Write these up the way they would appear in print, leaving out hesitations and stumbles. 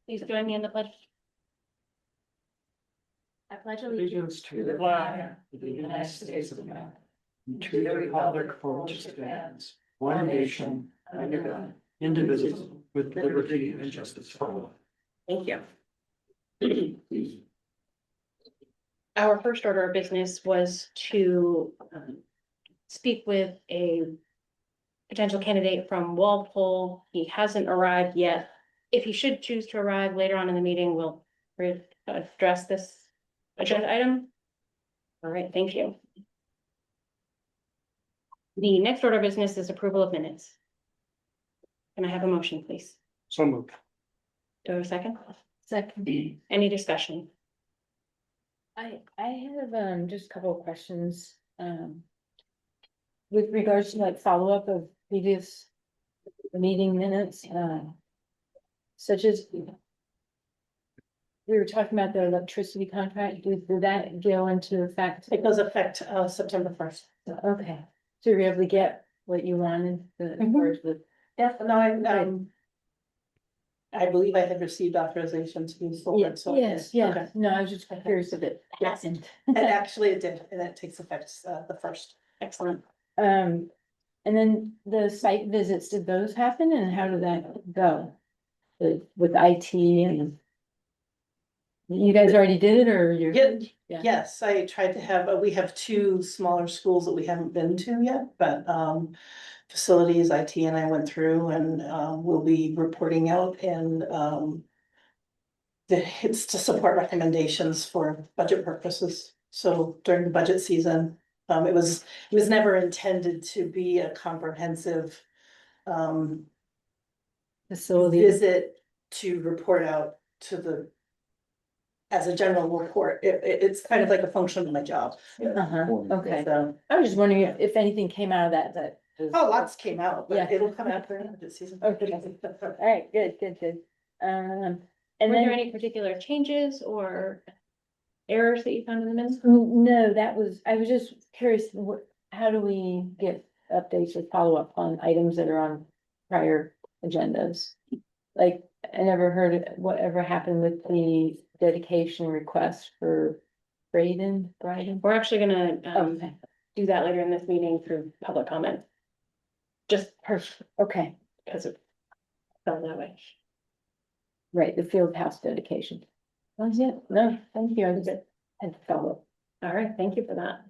Please join me in the pledge. I pledge Allegiance to the flag of the United States of America, and to the republic for which it stands, one nation, under God, indivisible, with liberty and justice for all. Thank you. Our first order of business was to speak with a potential candidate from Walpole. He hasn't arrived yet. If he should choose to arrive later on in the meeting, we'll address this agenda item. All right, thank you. The next order of business is approval of minutes. Can I have a motion, please? So moved. Do I have a second? Second. Any discussion? I have just a couple of questions with regards to like follow-up of previous meeting minutes, such as we were talking about the electricity contract. Did that go into effect? It does affect September 1st. Okay, so you're able to get what you wanted first with. Yeah, no, I believe I had received authorization to use solar. Yes, yes, Okay. yes. No, I was just curious if it Yes. happened. And actually it did, and it takes effect the 1st. Excellent. And then the site visits, did those happen and how did that go? With IT and. You guys already did it or you're? Yeah. Yes, I tried to have, we have 2 smaller schools that we haven't been to yet, but facilities, IT and I went through and we'll be reporting out and it's to support recommendations for budget purposes. So during the budget season, it was never intended to be a comprehensive Facility. visit to report out to the as a general report. It's kind of like a function of my job. Okay, So, I was just wondering if anything came out of that. oh, lots came out, Yeah. but it'll come out during the budget season. Okay. All right, good. And Were there then, any particular changes or errors that you found in the minutes? no, I was just curious, how do we get updates or follow-up on items that are on prior agendas? Like, I never heard whatever happened with the dedication request for Braden. We're actually gonna Okay, do that later in this meeting through public comment. Just perfect, okay, because it fell that way. right, the field house dedication. That's it, no, thank you, I just had to follow. All right, thank you for that.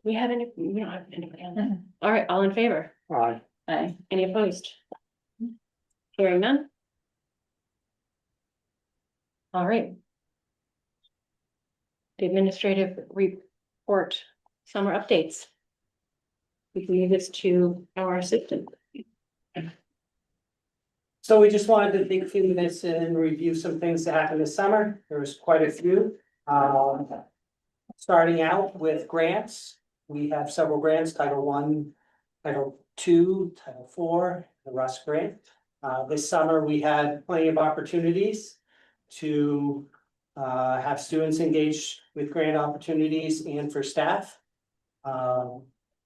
We don't have anybody on that. All right, all in favor? Aye. Aye. Any opposed? Hearing none? All right. The administrative report, summer updates. We can leave this to our assistant. So we just wanted to take a few minutes and review some things that happened this summer. There was quite a few. Starting out with grants, we have several grants, Title I, Title II, Title IV, the Russ grant. This summer, we had plenty of opportunities to have students engaged with grant opportunities and for staff.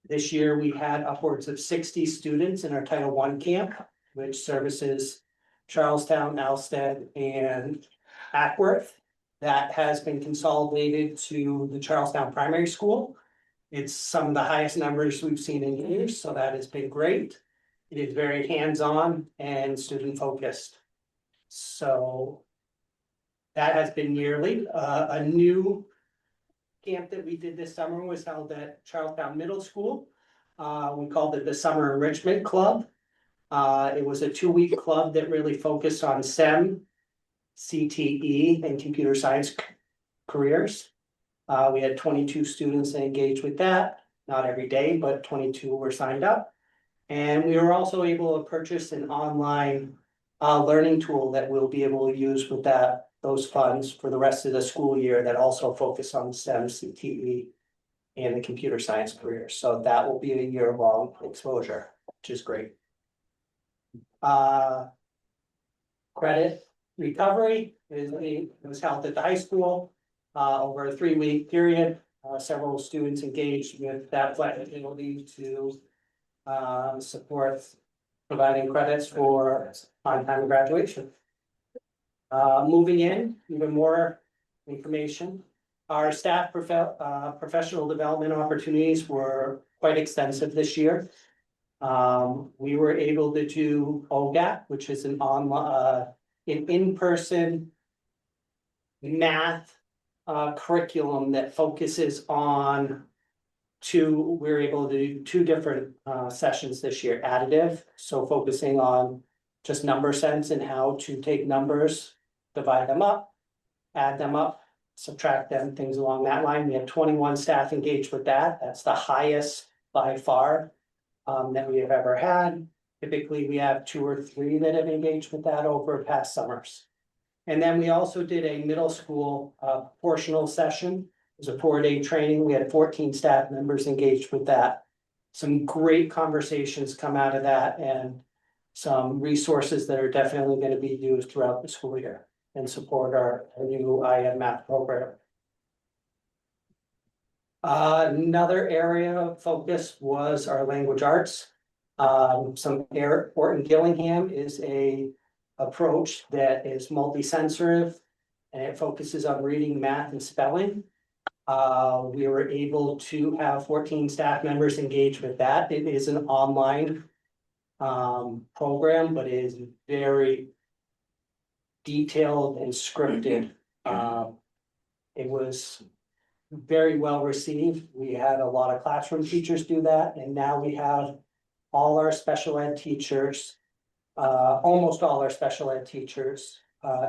This year, we had upwards of 60 students in our Title I camp, which services Charlestown, Alstead, and Ackworth. That has been consolidated to the Charlestown Primary School. It's some of the highest numbers we've seen in years, so that has been great. It is very hands-on and student-focused. So that has been yearly. A new camp that we did this summer was held at Charlestown Middle School. We called it the Summer Enrichment Club. It was a 2-week club that really focused on STEM, CTE, and computer science careers. We had 22 students that engaged with that, not every day, but 22 were signed up. And we were also able to purchase an online learning tool that we'll be able to use with those funds for the rest of the school year that also focus on STEM, CTE, and the computer science career. So that will be a year-long exposure, which is great. Credit recovery was held at the high school over a 3-week period. Several students engaged with that flexibility to support providing credits for on-time graduation. Moving in, even more information. Our staff professional development opportunities were quite extensive this year. We were able to do OGAT, which is an online, an in-person math curriculum that focuses on we're able to do two different sessions this year, additive, so focusing on just number sense and how to take numbers, divide them up, add them up, subtract them, things along that line. We have 21 staff engaged with that. That's the highest by far that we have ever had. Typically, we have 2 or 3 that have engaged with that over past summers. And then we also did a middle school proportional session. It was a 4-day training. We had 14 staff members engaged with that. Some great conversations come out of that and some resources that are definitely going to be used throughout the school year and support our new IM math program. Another area of focus was our language arts. Orton Gillingham is a approach that is multisensory and it focuses on reading, math, and spelling. We were able to have 14 staff members engaged with that. It is an online program, but it is very detailed and scripted. It was very well received. We had a lot of classroom teachers do that, and now we have all our special ed teachers, almost all our special ed teachers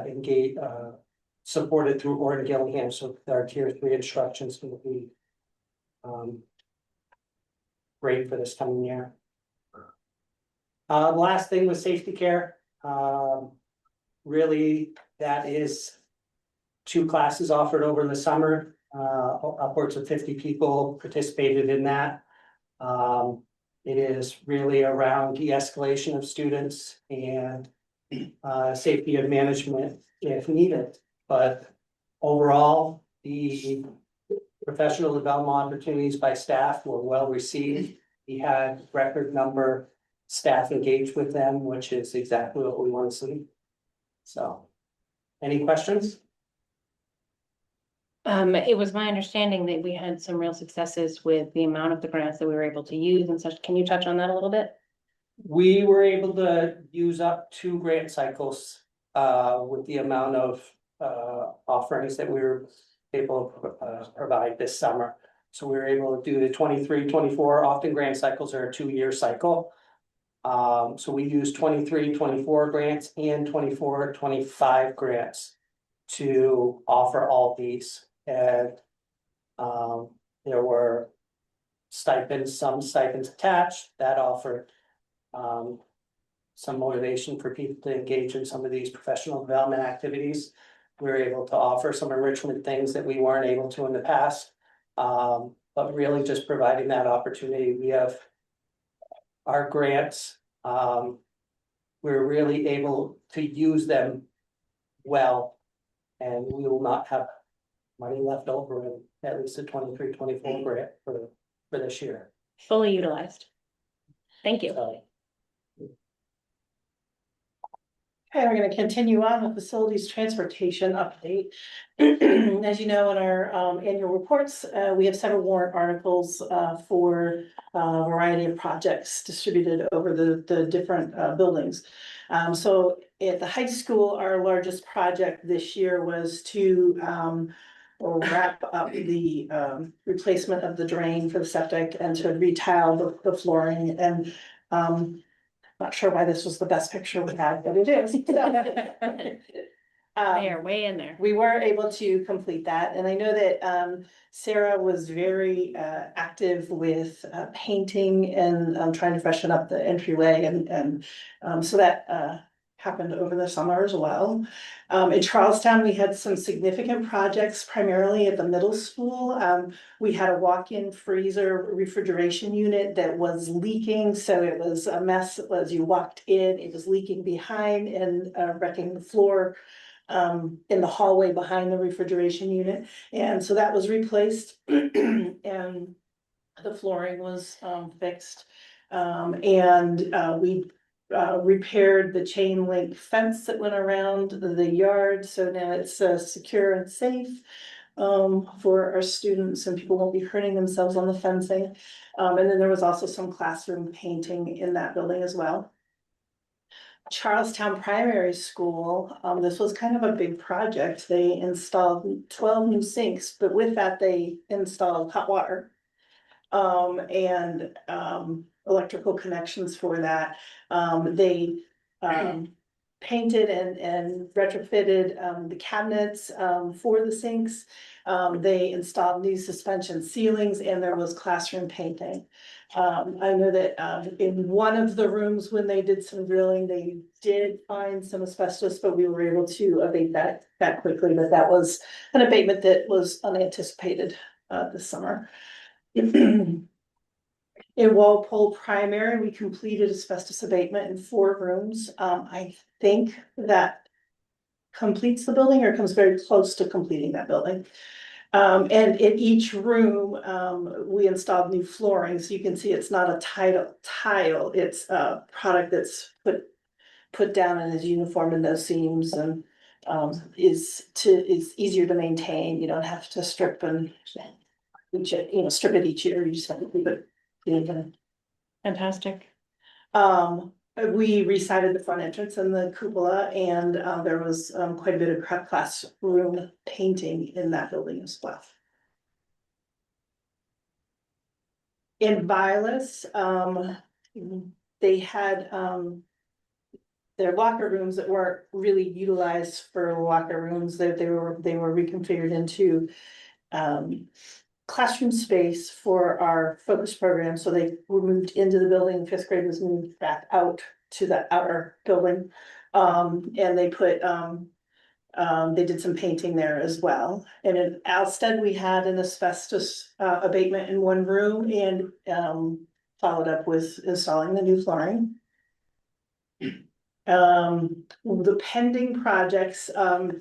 engaged, supported through Orton Gillingham, so our tier 3 instructions will be great for this coming year. Last thing was safety care. Really, that is 2 classes offered over the summer. Upwards of 50 people participated in that. It is really around de-escalation of students and safety of management if needed. But overall, the professional development opportunities by staff were well received. We had record number staff engaged with them, which is exactly what we want to see. So, any questions? It was my understanding that we had some real successes with the amount of the grants that we were able to use and such. Can you touch on that a little bit? We were able to use up 2 grant cycles with the amount of offerings that we were able to provide this summer. So we were able to do the 23-24, often grant cycles are a 2-year cycle. So we used 23-24 grants and 24-25 grants to offer all these. And there were stipends, some stipends attached that offered some motivation for people to engage in some of these professional development activities. We were able to offer some enrichment things that we weren't able to in the past. But really just providing that opportunity. We have our grants, we're really able to use them well. And we will not have money left over in at least a 23-24 grant for this year. Fully utilized. Thank you. So, Okay, we're gonna continue on with facilities transportation update. As you know, in our annual reports, we have several warrant articles for a variety of projects distributed over the different buildings. So at the high school, our largest project this year was to wrap up the replacement of the drain for the septic and to retile the flooring and not sure why this was the best picture we had, but it is. They are way in there. We were able to complete that, and I know that Sarah was very active with painting and trying to freshen up the entryway, and so that happened over the summer as well. In Charlestown, we had some significant projects, primarily at the middle school. We had a walk-in freezer refrigeration unit that was leaking, so it was a mess as you walked in. It was leaking behind and wrecking the floor in the hallway behind the refrigeration unit. And so that was replaced and the flooring was fixed. And we repaired the chain link fence that went around the yard, so now it's secure and safe. For our students, and people won't be hurting themselves on the fencing. And then there was also some classroom painting in that building as well. Charlestown Primary School, this was kind of a big project. They installed 12 new sinks, but with that, they installed hot water. And electrical connections for that. They painted and retrofitted the cabinets for the sinks. They installed new suspension ceilings, and there was classroom painting. I know that in one of the rooms, when they did some drilling, they did find some asbestos, but we were able to abate that quickly. But that was an abatement that was unanticipated this summer. In Walpole Primary, we completed asbestos abatement in 4 rooms. I think that completes the building, or comes very close to completing that building. And in each room, we installed new flooring, so you can see it's not a tile, it's a product that's put down and is uniform in those seams, and is easier to maintain. You don't have to strip strip it each year. You just have to leave it. Fantastic. We resided the front entrance and the cupola, and there was quite a bit of classroom painting in that building as well. In Vilas, they had their locker rooms that weren't really utilized for locker rooms. They were reconfigured into classroom space for our focus program, so they were moved into the building. 5th grade was moved back out to the outer building, and they put they did some painting there as well. And in Alstead, we had an asbestos abatement in 1 room, and followed up with installing the new flooring. The pending projects,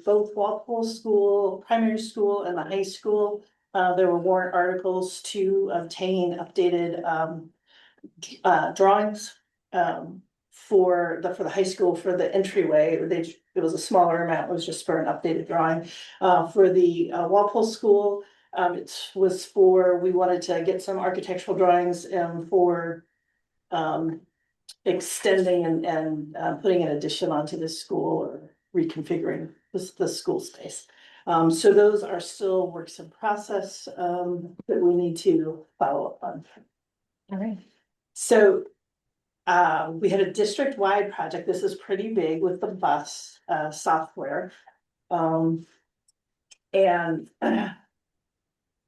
both Walpole School, Primary School, and the high school, there were warrant articles to obtain updated drawings for the high school, for the entryway. It was a smaller amount, it was just for an updated drawing. For the Walpole School, it was we wanted to get some architectural drawings for extending and putting an addition onto this school, or reconfiguring the school space. So those are still works in process that we need to follow up on. All right. So we had a district-wide project. This is pretty big with the bus software. And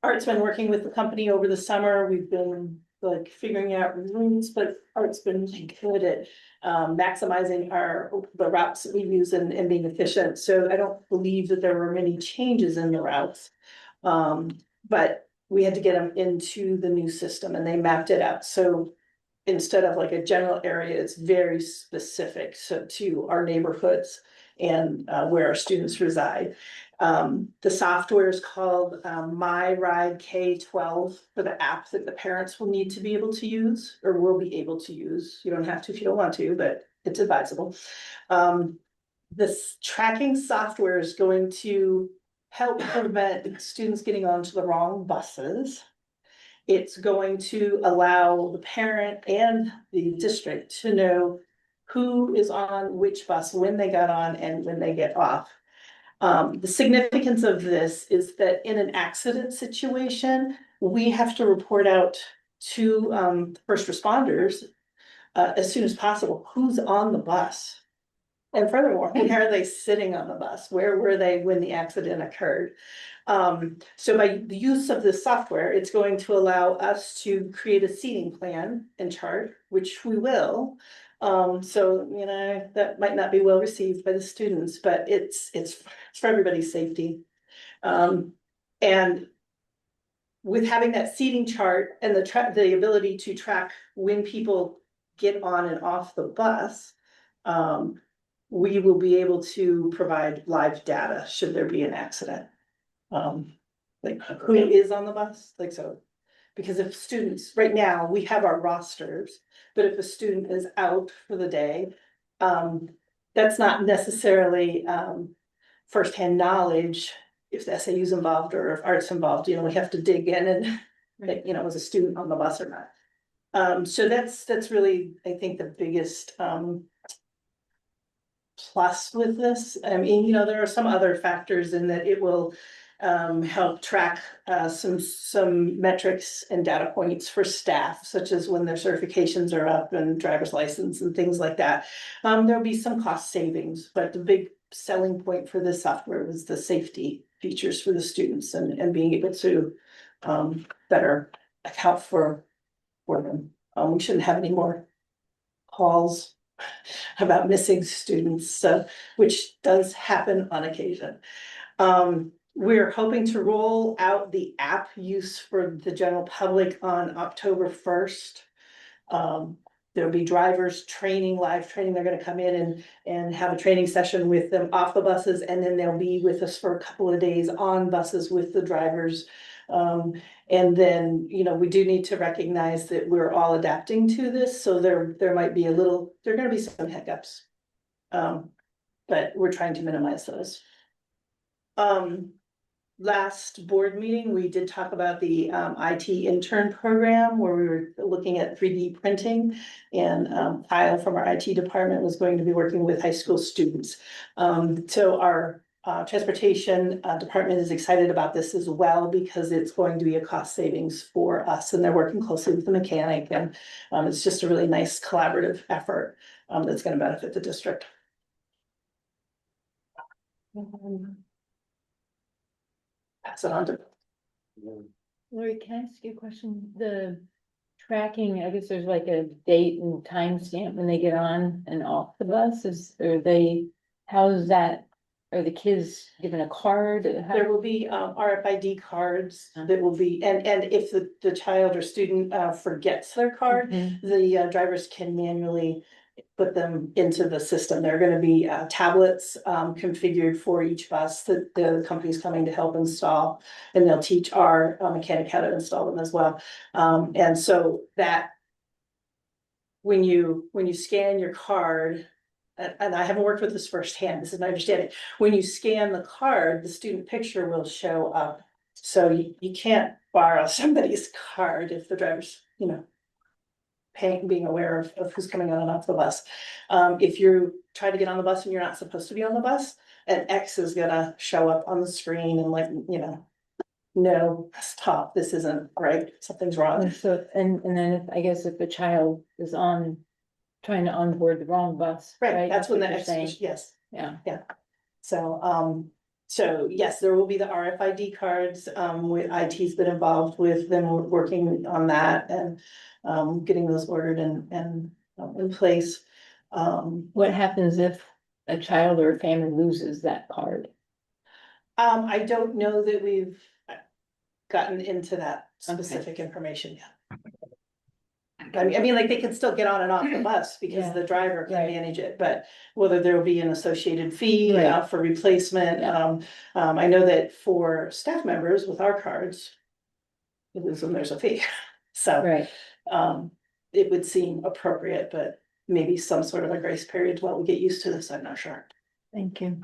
Art's been working with the company over the summer. We've been like figuring out routes, but Art's been good at maximizing the routes that we use and being efficient. So I don't believe that there were many changes in the routes. But we had to get them into the new system, and they mapped it out. So instead of like a general area, it's very specific to our neighborhoods and where our students reside. The software is called My Ride K-12 for the app that the parents will need to be able to use, or will be able to use. You don't have to if you don't want to, but it's advisable. This tracking software is going to help prevent students getting onto the wrong buses. It's going to allow the parent and the district to know who is on which bus, when they got on, and when they get off. The significance of this is that in an accident situation, we have to report out to first responders as soon as possible who's on the bus. And furthermore, where are they sitting on the bus? Where were they when the accident occurred? So by the use of this software, it's going to allow us to create a seating plan and chart, which we will. So, that might not be well received by the students, but it's for everybody's safety. And with having that seating chart and the ability to track when people get on and off the bus, we will be able to provide live data should there be an accident. Like who is on the bus, like, so Because if students, right now, we have our rosters, but if a student is out for the day, that's not necessarily, firsthand knowledge. If the SAU is involved or if art's involved, we have to dig in and, was a student on the bus or not. So that's really, I think, the biggest, plus with this. I mean, there are some other factors in that it will help track some metrics and data points for staff, such as when their certifications are up and driver's license and things like that. There'll be some cost savings, but the big selling point for this software was the safety features for the students and being able to better account for them. We shouldn't have any more calls about missing students, so, which does happen on occasion. We're hoping to roll out the app use for the general public on October 1st. There'll be drivers training, live training. They're gonna come in and have a training session with them off the buses, and then they'll be with us for a couple of days on buses with the drivers. And then, we do need to recognize that we're all adapting to this, so there might be there are gonna be some hiccups. But we're trying to minimize those. Last board meeting, we did talk about the IT intern program where we were looking at 3D printing. And Kyle from our IT department was going to be working with high school students. So our transportation department is excited about this as well because it's going to be a cost savings for us, and they're working closely with the mechanic, and it's just a really nice collaborative effort that's going to benefit the district. Pass it on to. Lori, can I ask you a question? The tracking, I guess there's like a date and time stamp when they get on and off the bus. How is that? Are the kids given a card? There will be RFID cards that will be, and if the child or student forgets their card, Mhm. the drivers can manually put them into the system. There are gonna be tablets configured for each bus that the company's coming to help install. And they'll teach our mechanic how to install them as well. And so that when you scan your card, and I haven't worked with this firsthand, this is my understanding. When you scan the card, the student picture will show up. So you can't borrow somebody's card if the driver's, being aware of who's coming on and off the bus. If you try to get on the bus and you're not supposed to be on the bus, an X is gonna show up on the screen and no, stop, this isn't right, something's wrong. And so, and then I guess if a child is trying to onboard the wrong bus, Right, right? that's when the what you're X, saying. yes. Yeah. So yes, there will be the RFID cards, with IT's been involved with them, we're working on that and getting those ordered and in place. What happens if a child or a family loses that card? I don't know that we've gotten into that Okay. specific information yet. I mean, like, they can still get on and off the bus because Yeah. the driver can Right. manage it, but whether there will be an associated fee Right. for replacement. Yeah. I know that for staff members with our cards, there's a fee, so Right. it would seem appropriate, but maybe some sort of a grace period while we get used to this, I'm not sure. Thank you.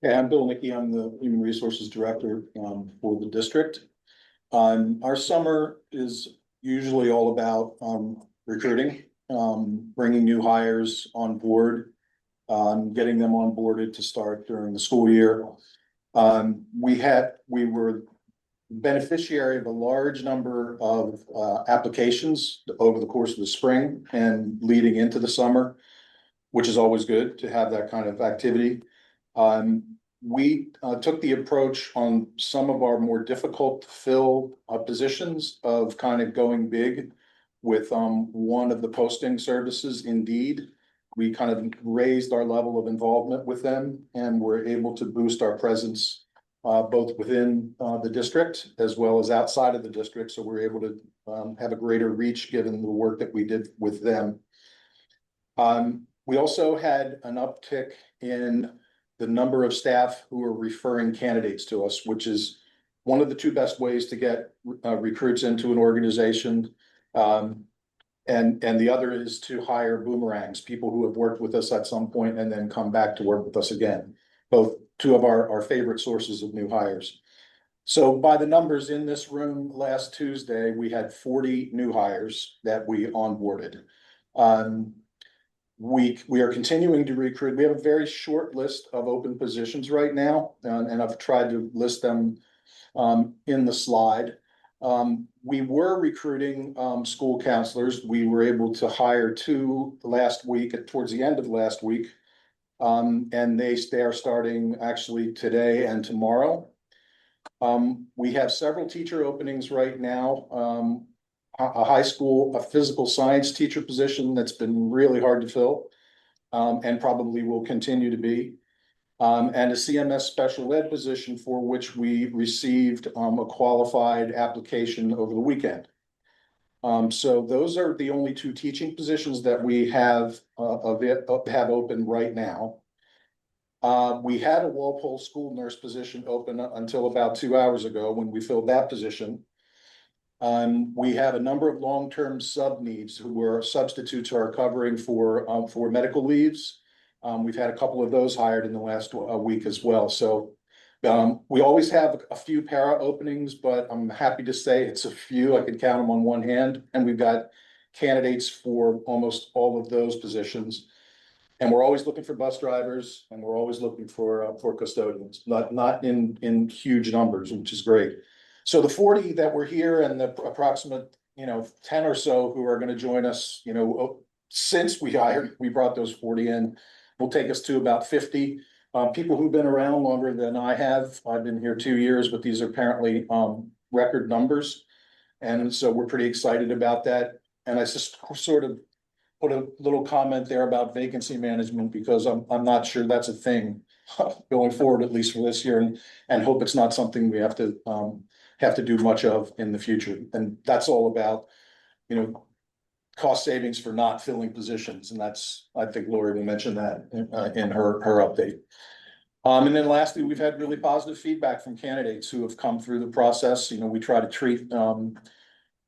Yeah, I'm Bill Nicky. I'm the Human Resources Director for the district. Our summer is usually all about recruiting, bringing new hires on board, getting them onboarded to start during the school year. We were beneficiary of a large number of applications over the course of the spring and leading into the summer, which is always good to have that kind of activity. We took the approach on some of our more difficult to fill positions of kind of going big with one of the posting services, Indeed. We kind of raised our level of involvement with them and were able to boost our presence both within the district as well as outside of the district. So we're able to have a greater reach given the work that we did with them. We also had an uptick in the number of staff who are referring candidates to us, which is one of the two best ways to get recruits into an organization. And the other is to hire boomerangs, people who have worked with us at some point and then come back to work with us again. Both two of our favorite sources of new hires. So by the numbers in this room last Tuesday, we had 40 new hires that we onboarded. We are continuing to recruit. We have a very short list of open positions right now, and I've tried to list them in the slide. We were recruiting school counselors. We were able to hire two last week, towards the end of last week. And they are starting actually today and tomorrow. We have several teacher openings right now. A high school, a physical science teacher position that's been really hard to fill, and probably will continue to be. And a CMS special ed position for which we received a qualified application over the weekend. So those are the only two teaching positions that we have open right now. We had a Walpole school nurse position open until about 2 hours ago when we filled that position. We have a number of long-term sub needs who were substitutes who are covering for medical leaves. We've had a couple of those hired in the last week as well. So we always have a few para openings, but I'm happy to say it's a few. I can count them on one hand, and we've got candidates for almost all of those positions. And we're always looking for bus drivers, and we're always looking for custodians, not in huge numbers, which is great. So the 40 that were here and the approximate, 10 or so who are going to join us, since we brought those 40 in, will take us to about 50. People who've been around longer than I have. I've been here 2 years, but these are apparently record numbers. And so we're pretty excited about that. And I just sort of put a little comment there about vacancy management because I'm not sure that's a thing going forward, at least for this year, and hope it's not something we have to do much of in the future. And that's all about, cost savings for not filling positions. And that's, I think Lori will mention that in her update. And then lastly, we've had really positive feedback from candidates who have come through the process. We try to treat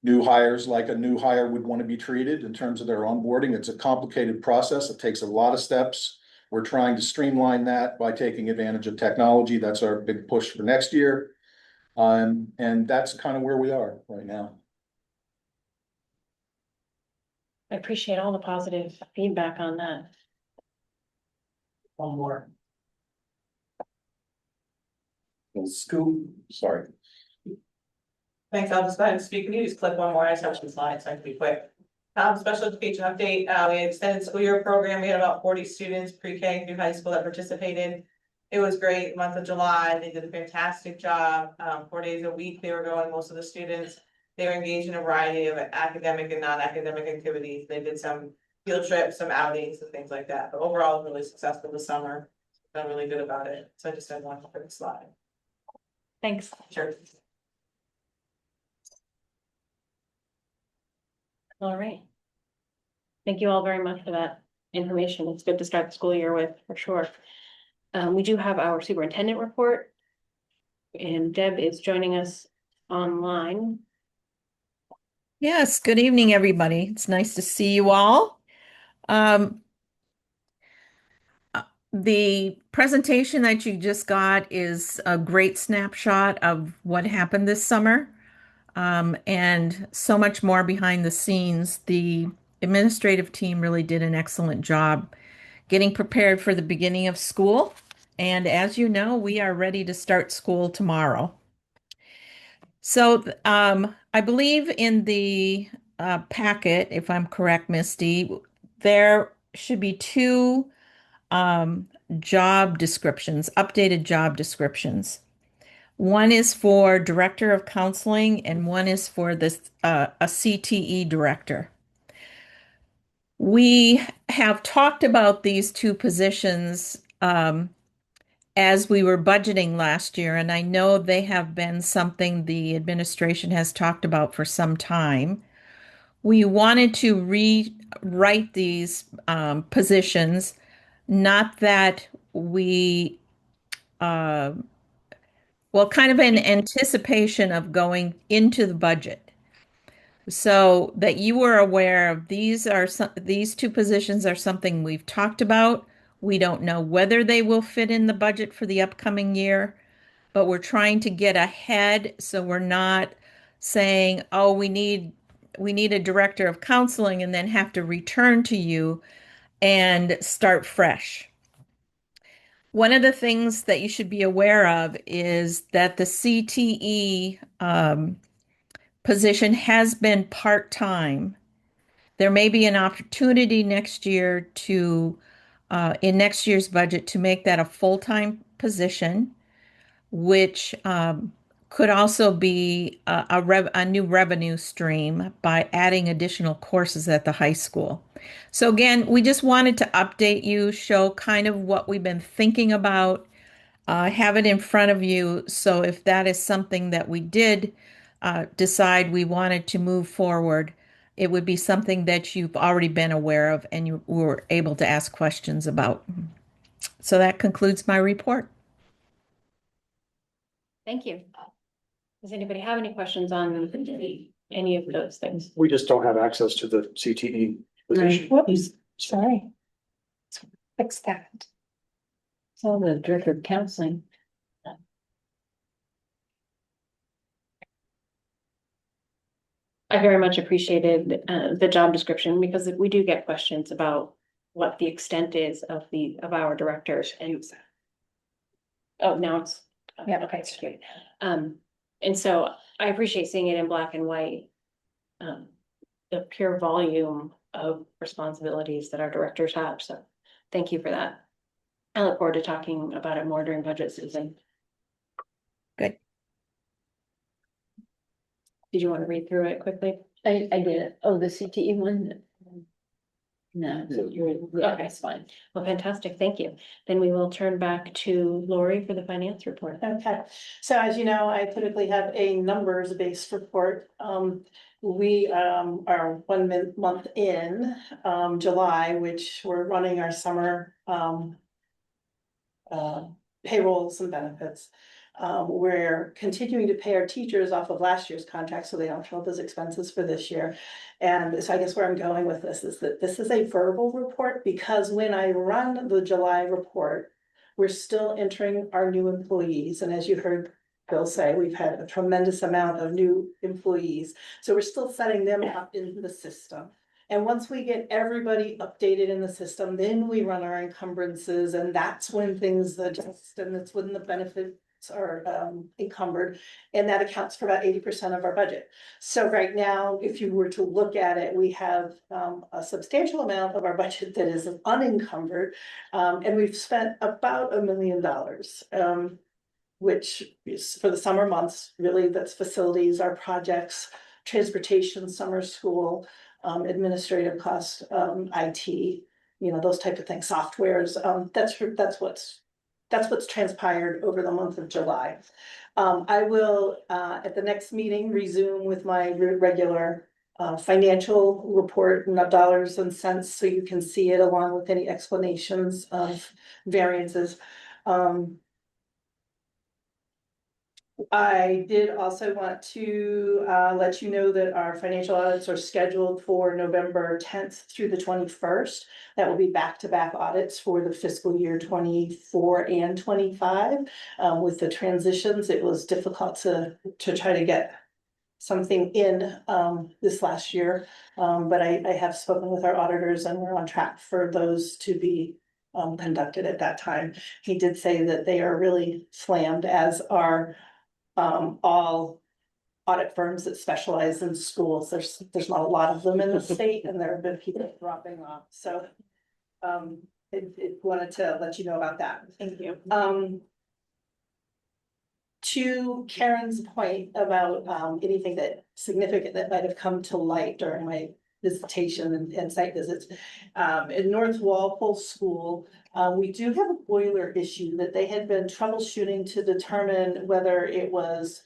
new hires like a new hire would want to be treated in terms of their onboarding. It's a complicated process. It takes a lot of steps. We're trying to streamline that by taking advantage of technology. That's our big push for next year. And that's kind of where we are right now. I appreciate all the positive feedback on that. One more. Scoop, sorry. Thanks, I'll just go ahead and speak. Can you just click one more? I just have some slides, so I can be quick. Special education update, we had extended school year program. We had about 40 students, pre-K through high school, that participated. It was great. Month of July, they did a fantastic job. 4 days a week they were going, most of the students. They were engaged in a variety of academic and non-academic activities. They did some field trips, some outings and things like that. But overall, really successful this summer. Felt really good about it. So I just had one quick slide. Thanks. Sure. All right. Thank you all very much for that information. It's good to start the school year with, for sure. We do have our superintendent report. And Deb is joining us online. Yes, good evening, everybody. It's nice to see you all. The presentation that you just got is a great snapshot of what happened this summer, and so much more behind the scenes. The administrative team really did an excellent job getting prepared for the beginning of school. And as you know, we are ready to start school tomorrow. So I believe in the packet, if I'm correct, Misty, there should be two job descriptions, updated job descriptions. One is for Director of Counseling and one is for this a CTE director. We have talked about these two positions as we were budgeting last year, and I know they have been something the administration has talked about for some time. We wanted to rewrite these positions, not that we Well, kind of in anticipation of going into the budget. So that you were aware of these two positions are something we've talked about. We don't know whether they will fit in the budget for the upcoming year, but we're trying to get ahead so we're not saying, oh, we need a director of counseling and then have to return to you and start fresh. One of the things that you should be aware of is that the CTE position has been part-time. There may be an opportunity next year in next year's budget, to make that a full-time position, which could also be a new revenue stream by adding additional courses at the high school. So again, we just wanted to update you, show kind of what we've been thinking about, have it in front of you. So if that is something that we did decide we wanted to move forward, it would be something that you've already been aware of and you were able to ask questions about. So that concludes my report. Thank you. Does anybody have any questions on any of those things? We just don't have access to the CTE position. Whoops, sorry. Fix that. So the director of counseling. I very much appreciated the job description, because we do get questions about what the extent is of our directors and. Oh, now it's. Yeah. Okay, it's great. And so I appreciate seeing it in black and white. The pure volume of responsibilities that our directors have, so thank you for that. I look forward to talking about it more during budget season. Good. Did you want to read through it quickly? I did it. Oh, the CTE one? No, yeah, Okay. that's fine. Well, fantastic, thank you. Then we will turn back to Lori for the finance report. Okay, so as you know, I typically have a numbers-based report. We are 1 month in July, which we're running our summer payrolls and benefits. We're continuing to pay our teachers off of last year's contract, so they don't show up as expenses for this year. And so I guess where I'm going with this is that this is a verbal report, because when I run the July report, we're still entering our new employees. And as you heard Bill say, we've had a tremendous amount of new employees. So we're still setting them up in the system. And once we get everybody updated in the system, then we run our encumbrances, and that's when things adjust, and that's when the benefits are encumbered. And that accounts for about 80% of our budget. So right now, if you were to look at it, we have a substantial amount of our budget that is unencumbered. And we've spent about $1 million, which is for the summer months. Really, that's facilities, our projects, transportation, summer school, administrative costs, IT, those type of things, softwares. That's what's transpired over the month of July. I will, at the next meeting, resume with my regular financial report, not dollars and cents, so you can see it along with any explanations of variances. I did also want to let you know that our financial audits are scheduled for November 10th through the 21st. That will be back-to-back audits for the fiscal year 24 and 25. With the transitions, it was difficult to try to get something in this last year. But I have spoken with our auditors, and we're on track for those to be conducted at that time. He did say that they are really slammed, as are all audit firms that specialize in schools. There's not a lot of them in the state, and there have been people dropping off. So it wanted to let you know about that. Thank you. To Karen's point about anything that significant that might have come to light during my visitation and site visits. In North Walpole School, we do have a boiler issue that they had been troubleshooting to determine whether it was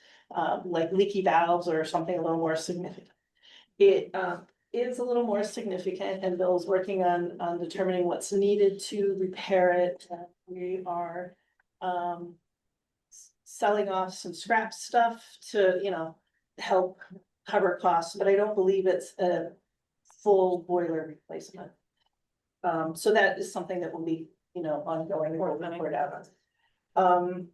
like leaky valves or something a little more significant. It is a little more significant, and Bill's working on determining what's needed to repair it. We are selling off some scrap stuff to, help cover costs, but I don't believe it's a full boiler replacement. So that is something that will be, ongoing, we'll report out on.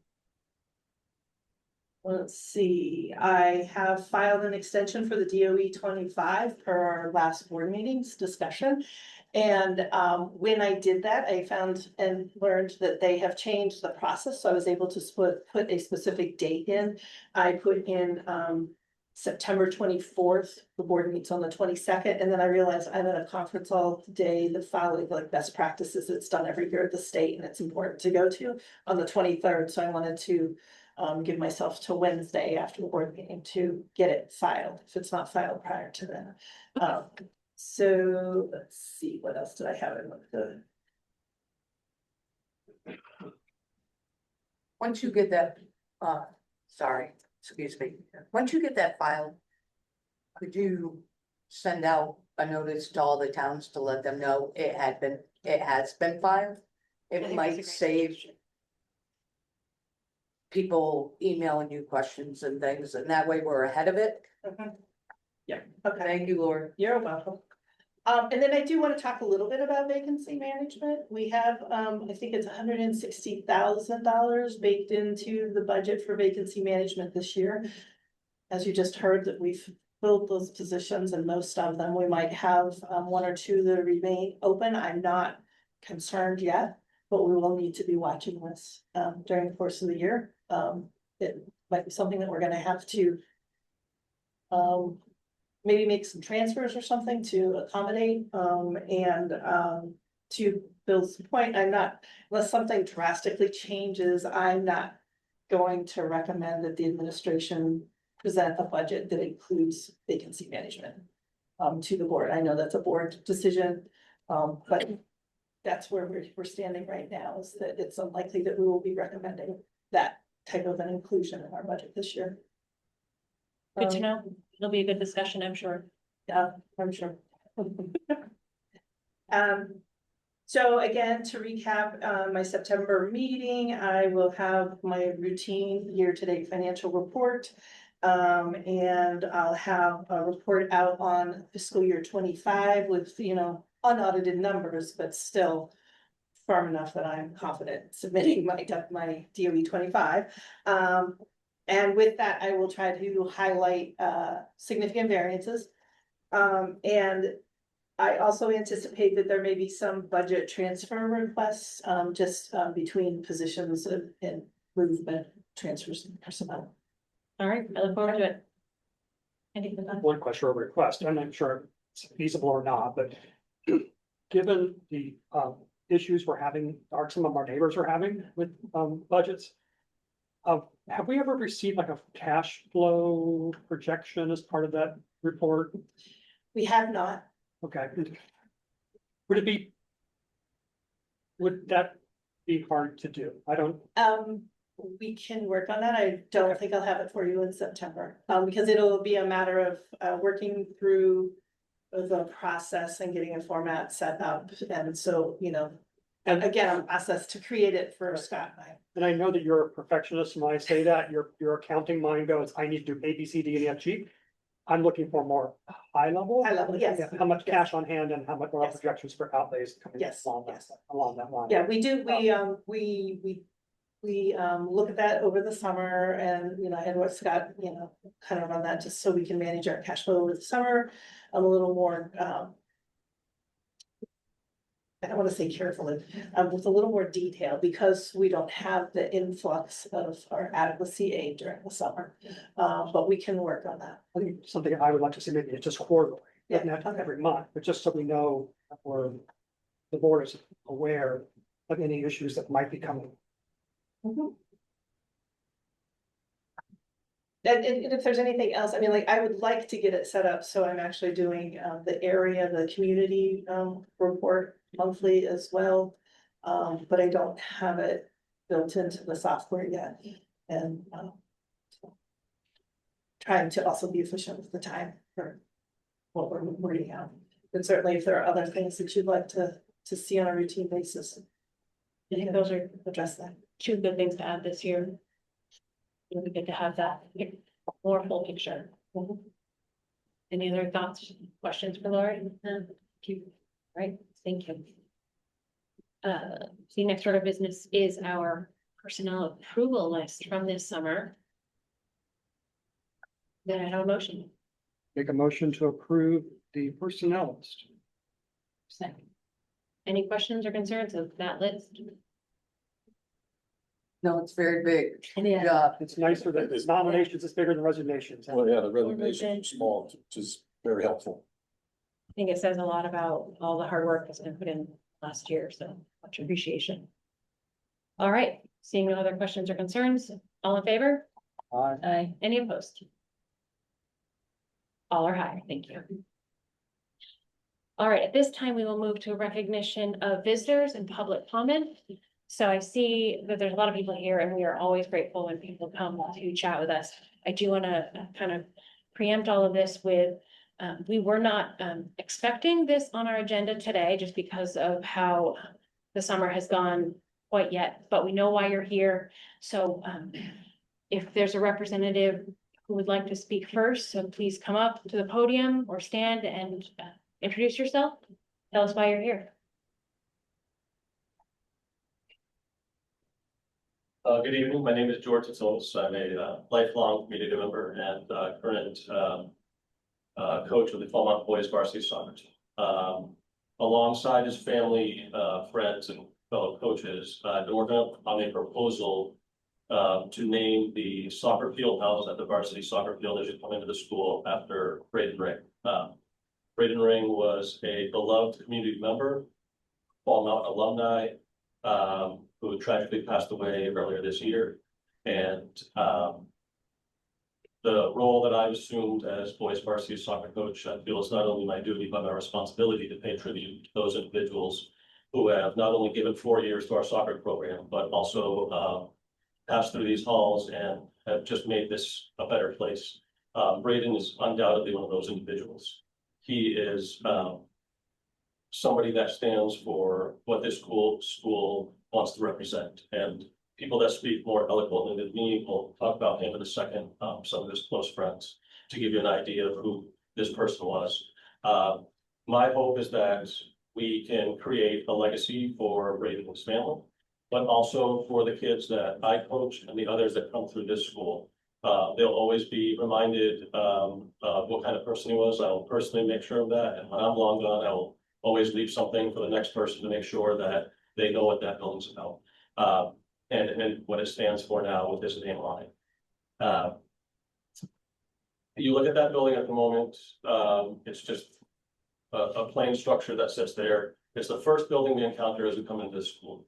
Let's see, I have filed an extension for the DOE 25 per our last board meetings discussion. And when I did that, I found and learned that they have changed the process, so I was able to put a specific date in. I put in September 24th, the board meets on the 22nd, and then I realized I'm at a conference all day, the following like best practices, it's done every year at the state, and it's important to go to on the 23rd, so I wanted to give myself till Wednesday after the board meeting to get it filed, if it's not filed prior to then. So let's see, what else did I have in the? Once you get that, sorry, excuse me, once you get that filed, could you send out a notice to all the towns to let them know it has been filed? It might save people emailing you questions and things, and that way we're ahead of it. Yeah, okay, Thank you, Laura. you're welcome. And then I do want to talk a little bit about vacancy management. We have, I think it's $160,000 baked into the budget for vacancy management this year. As you just heard, that we've filled those positions, and most of them, we might have one or two that remain open. I'm not concerned yet, but we will need to be watching this during the course of the year. It might be something that we're gonna have to maybe make some transfers or something to accommodate, and to Bill's point, I'm not, unless something drastically changes, I'm not going to recommend that the administration present a budget that includes vacancy management to the board. I know that's a board decision, but that's where we're standing right now, is that it's unlikely that we will be recommending that type of an inclusion in our budget this year. Good to know. It'll be a good discussion, I'm sure. Yeah, I'm sure. So again, to recap, my September meeting, I will have my routine year-to-date financial report. And I'll have a report out on fiscal year 25 with, unaudited numbers, but still firm enough that I'm confident submitting my DOE 25. And with that, I will try to highlight significant variances. And I also anticipate that there may be some budget transfer requests, just between positions and movement transfers and personnel. All right, I look forward to it. Anything? One question or request, I'm not sure if it's feasible or not, but given the issues we're having, or some of our neighbors are having with budgets, have we ever received like a cash flow projection as part of that report? We have not. Okay. Would that be hard to do? I don't. We can work on that. I don't think I'll have it for you in September, because it'll be a matter of working through the process and getting a format set up. And so, and again, a process to create it for Scott and I. And I know that you're a perfectionist, and when I say that, your accounting mind goes, I need to do A, B, C, D, and E, F, G. I'm looking for more high level. High level, yes. How much cash on hand and how much more projections for outlays coming Yes, along that line. Yeah, we do, we look at that over the summer, and, and what Scott, kind of on that, just so we can manage our cash flow over the summer. I'm a little more, I don't want to say carefully, with a little more detail, because we don't have the influx of our adequacy aid during the summer. But we can work on that. I think something I would like to see, maybe it's just quarterly, Yeah, not okay. every month, but just so we know, or the board is aware of any issues that might be coming. Mhm. And if there's anything else, I mean, like, I would like to get it set up, so I'm actually doing the community report monthly as well. But I don't have it built into the software yet, and trying to also be efficient with the time for what we're working out. But certainly, if there are other things that you'd like to see on a routine basis, I think those are address that. two good things to add this year. It'll be good to have that more full picture. Any other thoughts, questions for Lori? Thank you. Right, thank you. The next order of business is our personnel approval list from this summer. Then I have a motion. Make a motion to approve the personnel list. Second. Any questions or concerns of that list? No, it's very big. Yeah. Yeah, It's nicer that it's nominations is bigger than resignations. Well, yeah, the resignations are small, which is very helpful. I think it says a lot about all the hard work that's been put in last year, so much appreciation. All right, seeing no other questions or concerns, all in favor? Aye. Any opposed? All are high, thank you. All right, at this time, we will move to recognition of visitors and public comment. So I see that there's a lot of people here and we are always grateful when people come to chat with us. I do want to kind of preempt all of this with, we were not expecting this on our agenda today just because of how the summer has gone quite yet, but we know why you're here. So if there's a representative who would like to speak first, so please come up to the podium or stand and introduce yourself. Tell us why you're here. Good evening. My name is George Titsos. I'm a lifelong community member and current coach of the Falmouth Boys Varsity Soccer team. Alongside his family, friends, and fellow coaches, we're working on a proposal to name the soccer field house at the varsity soccer field as you come into the school after Braden Ring. Braden Ring was a beloved community member, Falmouth alumni, who tragically passed away earlier this year. And the role that I've assumed as boys varsity soccer coach, I feel is not only my duty, but my responsibility to pay tribute to those individuals who have not only given 4 years to our soccer program, but also passed through these halls and have just made this a better place. Braden is undoubtedly one of those individuals. He is somebody that stands for what this school wants to represent, and people that speak more eloquently than me will talk about him in a second, some of his close friends, to give you an idea of who this person was. My hope is that we can create a legacy for Braden and his family, but also for the kids that I coach and the others that come through this school. They'll always be reminded of what kind of person he was. I will personally make sure of that, and when I'm long gone, I will always leave something for the next person to make sure that they know what that building's about, and what it stands for now with this name on it. You look at that building at the moment, it's just a plain structure that sits there. It's the first building we encounter as we come into this school.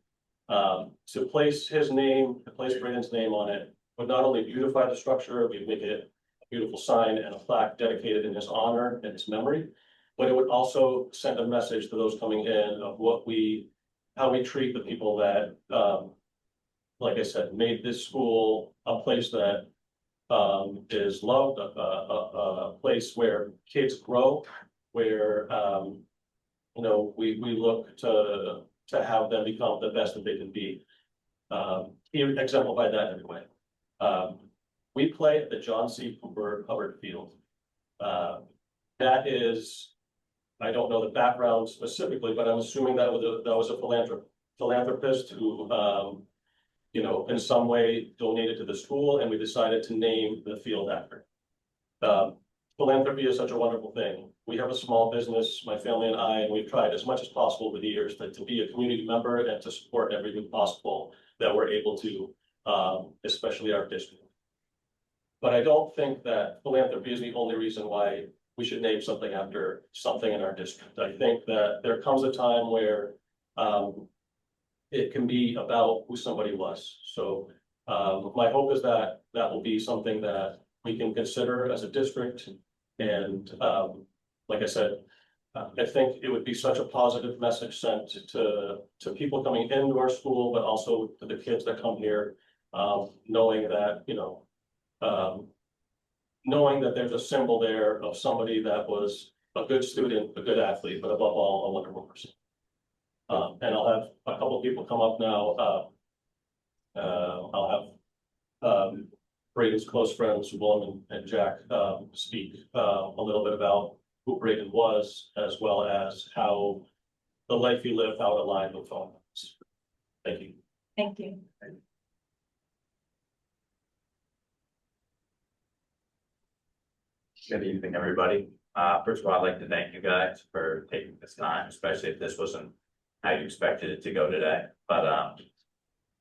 To place his name, to place Braden's name on it, would not only beautify the structure, we'd make it a beautiful sign and a plaque dedicated in his honor and his memory, but it would also send a message to those coming in of how we treat the people that, like I said, made this school a place that is loved, a place where kids grow, where we look to have them become the best that they can be. He exemplified that anyway. We play at the John C. Cooper Hubbard Field. That is, I don't know the background specifically, but I'm assuming that was a philanthropist who, in some way donated to the school, and we decided to name the field after. Philanthropy is such a wonderful thing. We have a small business, my family and I, and we've tried as much as possible over the years to be a community member and to support everything possible that we're able to, especially our district. But I don't think that philanthropy is the only reason why we should name something after something in our district. I think that there comes a time where it can be about who somebody was. So my hope is that will be something that we can consider as a district. And like I said, I think it would be such a positive message sent to people coming into our school, but also to the kids that come here, knowing that, knowing that there's a symbol there of somebody that was a good student, a good athlete, but above all, a wonderful person. And I'll have a couple of people come up now. I'll have Braden's close friends, Willem and Jack, speak, a little bit about who Braden was, as well as how the life he lived, how it aligned with home. Thank you. Thank you. Good evening, everybody. First of all, I'd like to thank you guys for taking this time, especially if this wasn't how you expected it to go today. But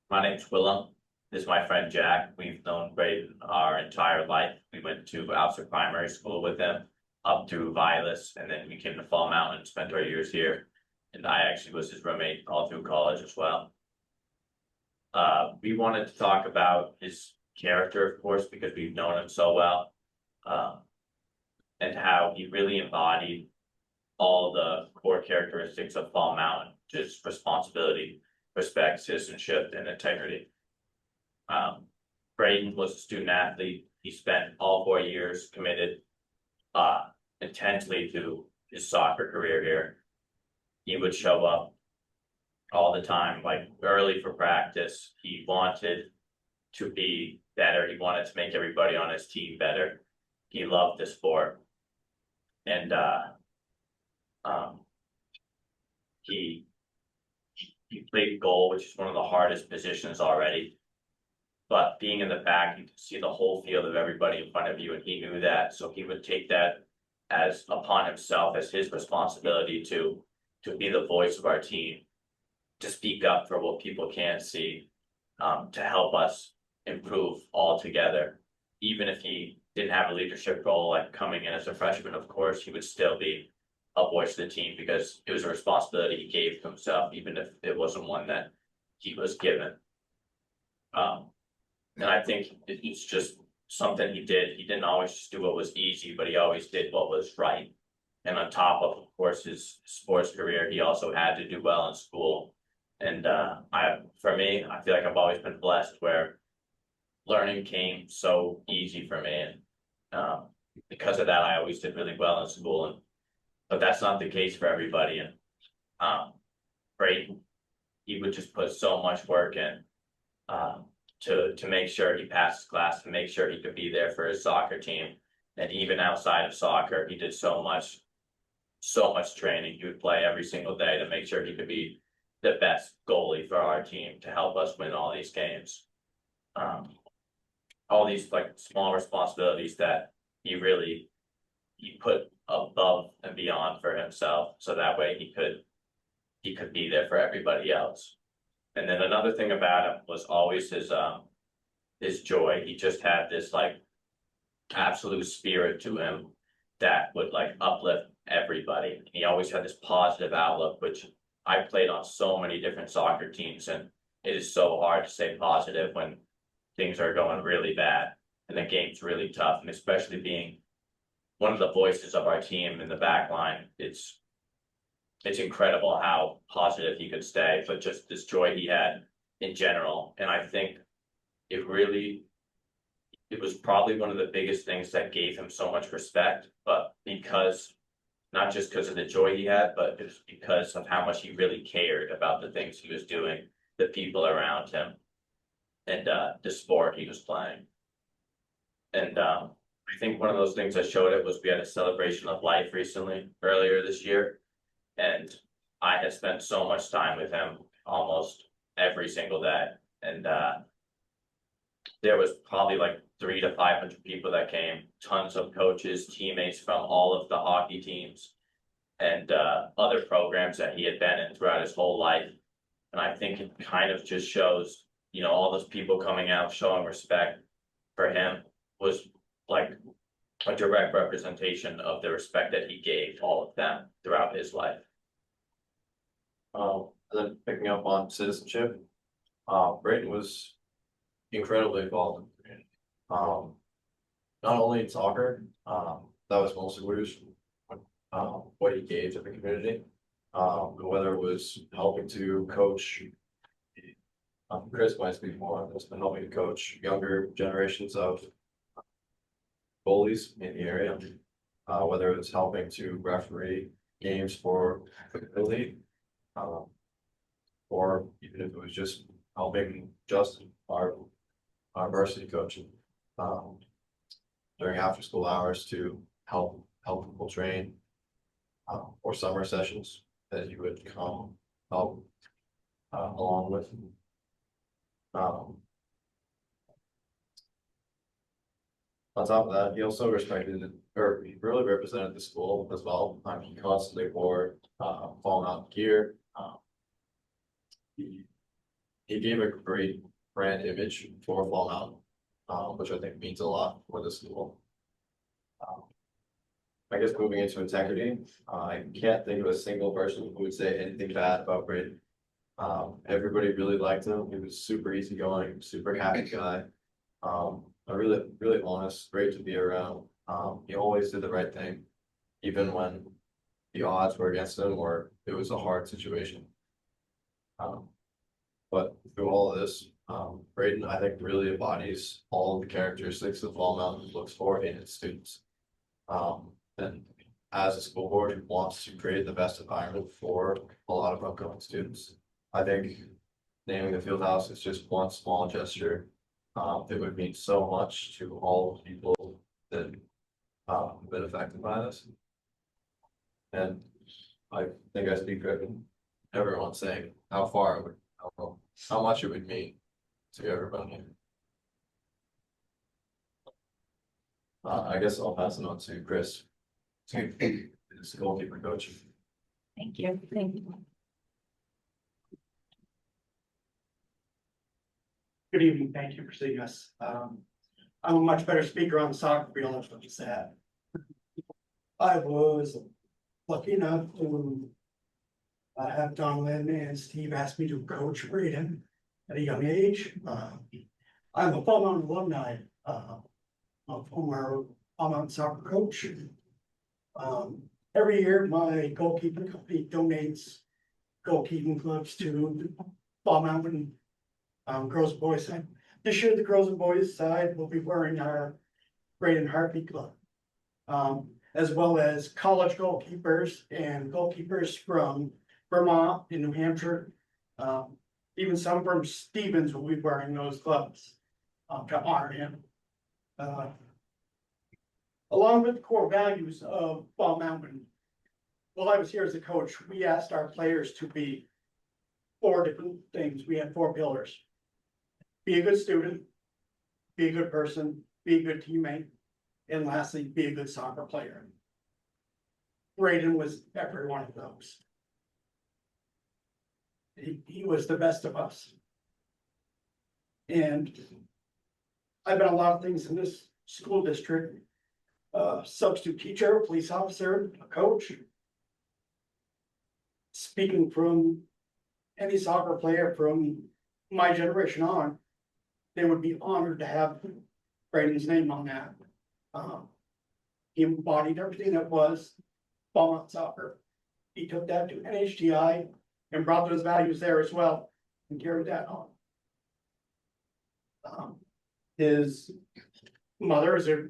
my name's Willem. This is my friend Jack. We've known Braden our entire life. We went to Alfred Primary School with him up through Vilas, and then we came to Fall Mountain and spent our years here. And I actually was his roommate all through college as well. We wanted to talk about his character, of course, because we've known him so well. And how he really embodied all the core characteristics of Fall Mountain, just responsibility, respect, citizenship, and integrity. Braden was a student athlete. He spent all 4 years committed intensely to his soccer career here. He would show up all the time, like early for practice. He wanted to be better. He wanted to make everybody on his team better. He loved the sport. And he played goal, which is one of the hardest positions already. But being in the back, you can see the whole field of everybody in front of you, and he knew that. So he would take that as upon himself as his responsibility to be the voice of our team, to speak up for what people can't see, to help us improve all together. Even if he didn't have a leadership role, like coming in as a freshman, of course, he would still be a voice of the team because it was a responsibility he gave to himself, even if it wasn't one that he was given. And I think it's just something he did. He didn't always just do what was easy, but he always did what was right. And on top of course, his sports career, he also had to do well in school. And for me, I feel like I've always been blessed where learning came so easy for me. And because of that, I always did really well in school. But that's not the case for everybody. And Braden, he would just put so much work in to make sure he passed his class, to make sure he could be there for his soccer team. And even outside of soccer, he did so much training. He would play every single day to make sure he could be the best goalie for our team to help us win all these games. All these like small responsibilities that he put above and beyond for himself, so that way he could be there for everybody else. And then another thing about him was always his joy. He just had this like absolute spirit to him that would like uplift everybody. He always had this positive outlook, which I played on so many different soccer teams, and it is so hard to stay positive when things are going really bad and the game's really tough. And especially being one of the voices of our team in the back line, it's incredible how positive he could stay, but just this joy he had in general. And I think it was probably one of the biggest things that gave him so much respect, but not just because of the joy he had, but it was because of how much he really cared about the things he was doing, the people around him, and the sport he was playing. And I think one of those things that showed it was we had a celebration of life earlier this year. And I had spent so much time with him almost every single day. And there was probably like 300 to 500 people that came, tons of coaches, teammates from all of the hockey teams and other programs that he had been in throughout his whole life. And I think it kind of just shows, all those people coming out, showing respect for him was like a direct representation of the respect that he gave all of them throughout his life. And then picking up on citizenship, Braden was incredibly involved in the community. Not only in soccer, that was mostly what he gave to the community. Whether it was helping to coach, Chris might speak more on this, but helping to coach younger generations of goalies in the area, whether it was helping to referee games for the league, or even if it was just helping Justin, our varsity coach, um, during after school hours to help people train. Or summer sessions that you would come help along with. On top of that, he also respected or he really represented the school as well. He constantly wore fall mountain gear. He gave a great brand image for Fall Mountain, which I think means a lot for the school. I guess moving into integrity, I can't think of a single person who would say anything bad about Braden. Everybody really liked him. He was super easygoing, super happy guy. A really honest, great to be around. He always did the right thing, even when the odds were against him or it was a hard situation. But through all of this, Braden, I think, really embodies all of the characteristics that Fall Mountain looks for in its students. And as a school board who wants to create the best environment for a lot of upcoming students, I think naming the field house is just one small gesture that would mean so much to all the people that have been affected by this. And I think I speak for everyone saying how far it would, how much it would mean to everybody. I guess I'll pass it on to Chris. It's the goalkeeper coach. Thank you. Thank you. Good evening, thank you for seeing us. I'm a much better speaker on the soccer field, that's what you said. I was lucky enough to have Don Lynn and Steve ask me to coach Braden at a young age. I'm a Fall Mountain alumni of former Fall Mountain soccer coach. Every year, my goalkeeping company donates goalkeeping clubs to Fall Mountain girls and boys side. This year, the girls and boys side will be wearing our Braden Heartbeat Club, as well as college goalkeepers and goalkeepers from Vermont and New Hampshire. Even some from Stevens will be wearing those clubs to honor him. Along with the core values of Fall Mountain, while I was here as a coach, we asked our players to be 4 different things. We had 4 pillars. Be a good student, be a good person, be a good teammate, and lastly, be a good soccer player. Braden was every one of those. He was the best of us. And I've been a lot of things in this school district. Substitute teacher, police officer, a coach. Speaking from any soccer player from my generation on, they would be honored to have Braden's name on that. He embodied everything that was Fall Mountain soccer. He took that to NHTI and brought those values there as well and carried that on. His mother is a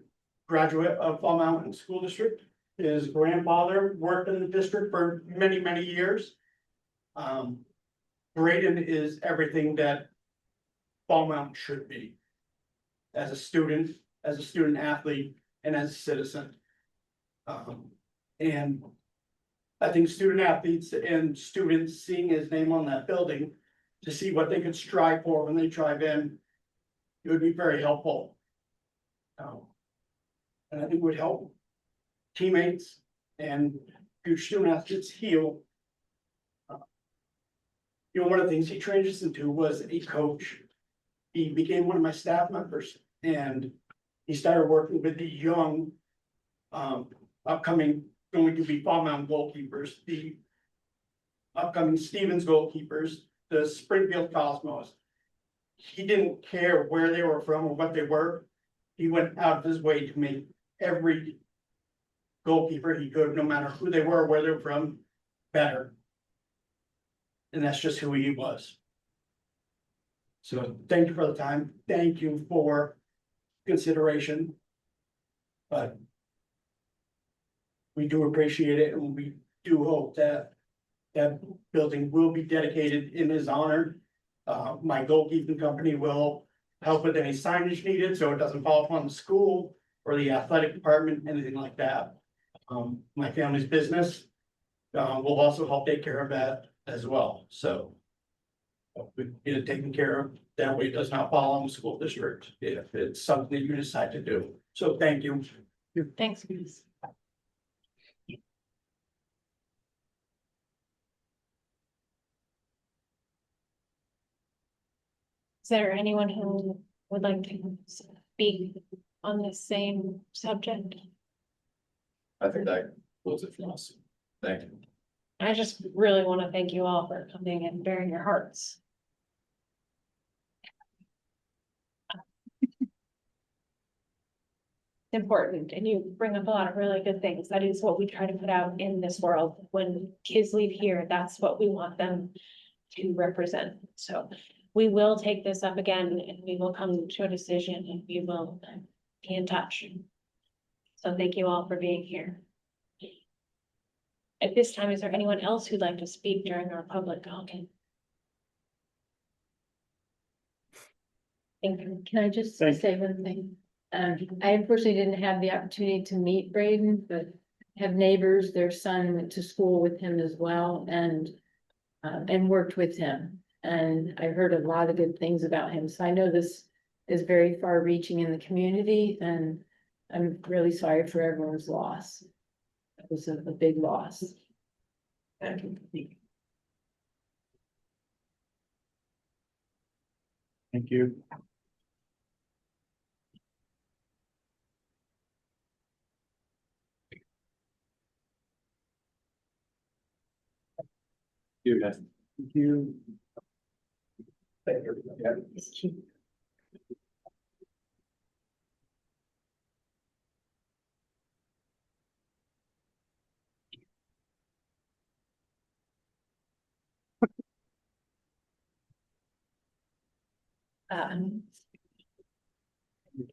graduate of Fall Mountain School District. His grandfather worked in the district for many, many years. Braden is everything that Fall Mountain should be. As a student athlete, and as a citizen. And I think student athletes and students seeing his name on that building to see what they could strive for when they drive in, it would be very helpful. And I think it would help teammates and future student athletes heal. One of the things he trained us into was a coach. He became one of my staff members and he started working with the young, upcoming, going to be Fall Mountain goalkeepers, the upcoming Stevens goalkeepers, the Springfield Cosmos. He didn't care where they were from or what they were. He went out of his way to make every goalkeeper he could, no matter who they were, where they're from, better. And that's just who he was. So thank you for the time. Thank you for consideration. But we do appreciate it, and we do hope that that building will be dedicated in his honor. My goalkeeping company will help with any signage needed, so it doesn't fall upon the school or the athletic department, anything like that. My family's business, will also help take care of that as well, so. We get it taken care of, that way it does not fall on the school district, if it's something that you decide to do, so thank you. Thanks. Is there anyone who would like to speak on the same subject? I think that closes it for us. Thank you. I just really want to thank you all for coming and bearing your hearts. Important, and you bring up a lot of really good things. That is what we try to put out in this world. When kids leave here, that's what we want them to represent. So we will take this up again and we will come to a decision and we will be in touch. So thank you all for being here. At this time, is there anyone else who'd like to speak during our public comment? Thank you. Can I just say one thing? I unfortunately didn't have the opportunity to meet Braden, but have neighbors, their son went to school with him as well and worked with him. And I heard a lot of good things about him. So I know this is very far reaching in the community and I'm really sorry for everyone's loss. It was a big loss. Thank you. Thank you. You guys. Thank you. Thank you.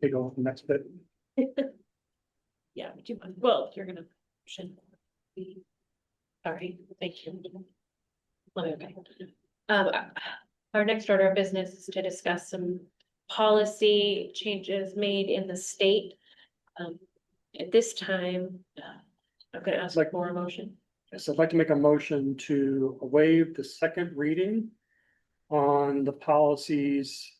Take on the next bit. Yeah, we do. Well, you're gonna. Sorry, thank you. Okay. Our next order of business is to discuss some policy changes made in the state. At this time, I'm gonna ask for a motion. Yes, I'd like to make a motion to waive the second reading on the policies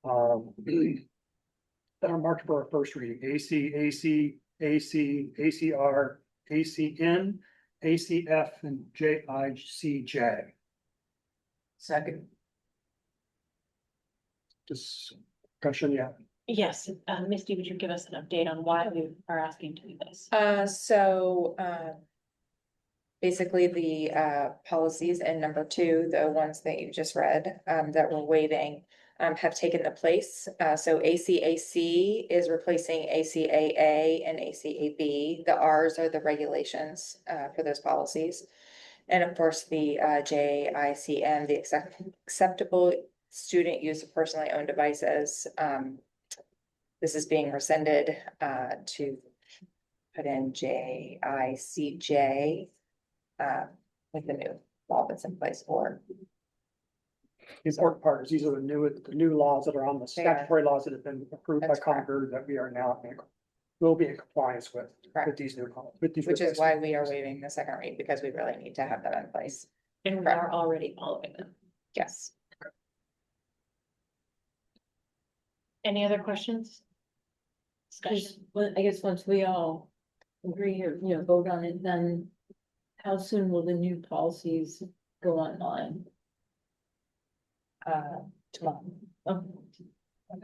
that are marked for our first reading, AC, ACR, ACN, ACF, and JICJ. Second. Discussion, yeah. Yes, Misty, would you give us an update on why we are asking to do this? Basically the policies in number 2, the ones that you just read, that we're waiving, have taken the place. So ACAC is replacing ACAA and ACAB. The Rs are the regulations for those policies. And of course, the JICM, the acceptable student use of personally owned devices. This is being rescinded to put in JICJ with the new law that's in place for. The important part is these are the new laws that are on the They are. statutory laws that have been approved by That's correct. Congress that we are now will be in compliance with Correct. these new, with these. Which is why we are waiving the second read, because we really need to have them in place. And we are already following them. Yes. Any other questions? Discussion? I guess once we all agree or, vote on it, then how soon will the new policies go online? Tomorrow. Oh,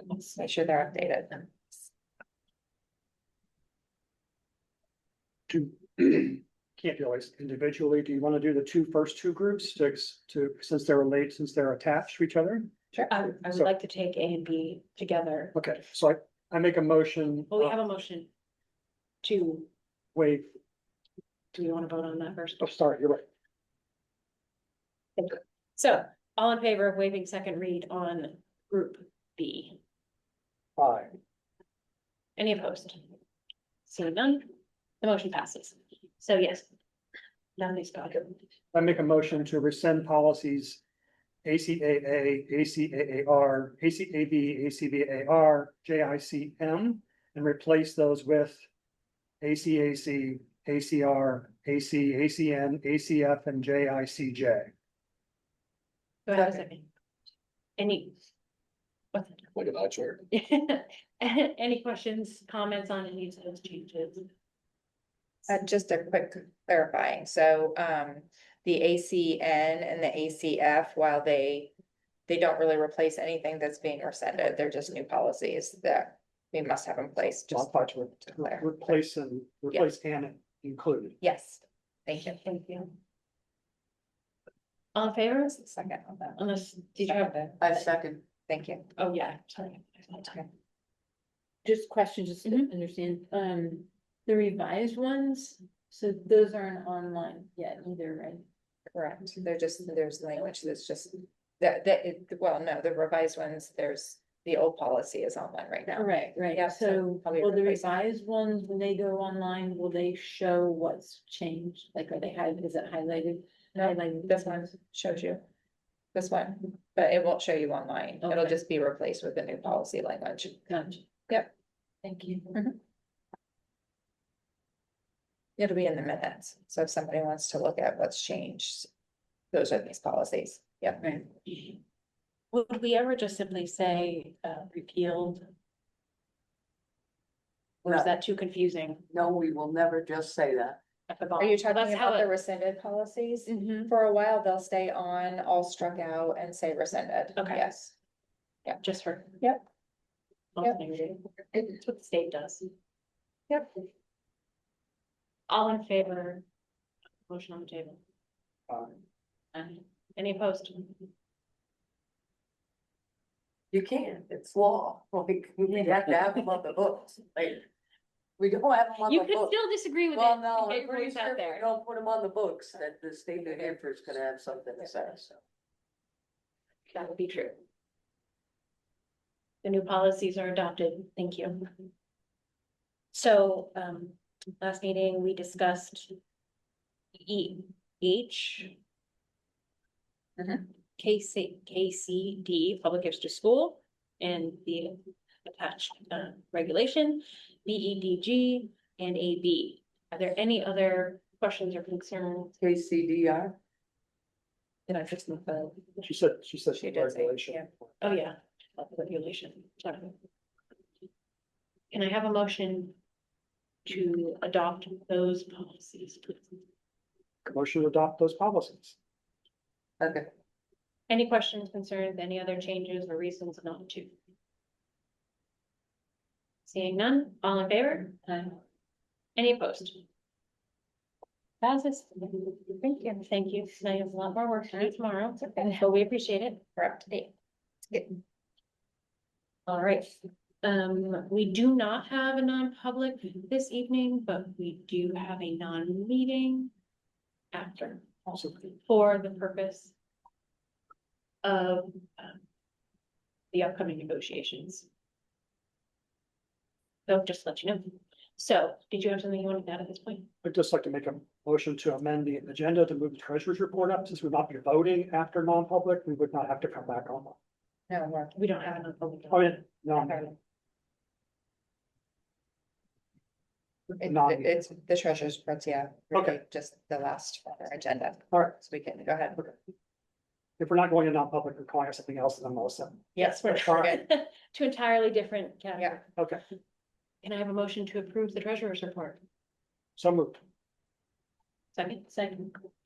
Let's make sure they're updated. Can't do always individually. Do you want to do the first two groups since they're related, since they're attached to each other? Sure. I would So- like to take A and B together. Okay, so I make a motion. Well, we have a motion to, Waive, do we want to vote on that first? oh, sorry, you're right. So, all in favor of waiving second read on group B? Aye. Any opposed? Seeing none, the motion passes. So yes. Now these go. I make a motion to rescind policies ACAA, ACAAR, ACAB, ACBAR, JICM, and replace those with ACAC, ACR, AC, ACN, ACF, and JICJ. Do I have a second? Any? What's it? Look at that chart. Any questions, comments on any of those changes? Just a quick clarifying, so, the ACN and the ACF, while they don't really replace anything that's being rescinded, they're just new policies that we must have in place, just Modified to to clarify. replace and include. Yes, thank you. Thank you. All in favor? Second on that. Unless, did you have? I second. Thank you. Oh, yeah, sorry. Just question, just to Mhm. understand, the revised ones, so those aren't online yet either, right? Correct, there's language that's just, well, no, the revised ones, there's, the old policy is online right now. Right, Yeah, so so probably will the replace it. revised ones, when they go online, will they show what's changed? Like, are they is it highlighted? No, Highlighted? this one shows you. This one, but it won't show you online. It'll Okay. just be replaced with the new policy language. Gotcha. Yep. Thank you. It'll be in the minutes, so if somebody wants to look at what's changed, those are these policies. Yep. Right. Would we ever just simply say, repealed? Or is No. that too confusing? No, we will never just say that. I forgot. Are you So talking that's how about the it- rescinded policies? Mhm. For a while, they'll stay on, all struck out and say rescinded. Okay. Yes. Just for. Yep. Yep. That's what the state does. Yep. All in favor? Motion on the table. Any opposed? You can't, it's law, like, we have to have them on the books, like. We don't have them on the You books. could still disagree with it. Well, no, Okay, I'm we're pretty just out sure if there. we don't put them on the books, that the state of New Hampshire is gonna have something to say, so. That would be true. The new policies are adopted. Thank you. So, last meeting, we discussed KCD, public gifts to school, and the attached regulation, BEDG and AB. Are there any other questions or concerns? KCDR, Did I fix the file? She said She did say, regulation. yeah. Oh, yeah, regulation. Sorry. Can I have a motion to adopt those policies, please? Motion to adopt those policies. okay, Any questions, concerns, any other changes or reasons not to? Seeing none, all in favor? Any opposed? Passes. Thank you. Thank you. Now you have a lot more work to do tomorrow, but we appreciate it. We're up to date. It's good. All right. We do not have a non-public this evening, but we do have a non-meeting after, also for the purpose of the upcoming negotiations. So just to let you know. So did you have something you wanted to add at this point? I'd just like to make a motion to amend the agenda to move the treasurer's report up, since we'll not be voting after non-public, we would not have to come back on. No, We don't have a non-public. I mean, no, it's the treasurer's reports, yeah. Okay. really Just the last on our agenda, all right, so we can go ahead. if we're not going to non-public, we're calling it something else, then I'm all set. Yes, we're All right. good. Two entirely different categories. Okay, Can I have a motion to approve the treasurer's report? so moved. Second.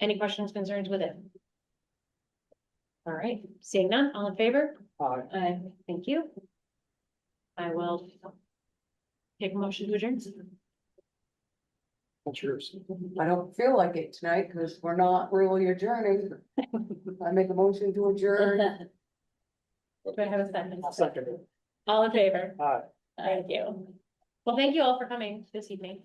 Any questions, concerns with it? All right, seeing none, all in favor? Thank you. I will take a motion to adjourn. That's yours. I don't feel like it tonight, cause we're not really adjourning. I make a motion to adjourn. Do I have a second? Second. All in favor? Aye. Thank you. Well, thank you all for coming this evening.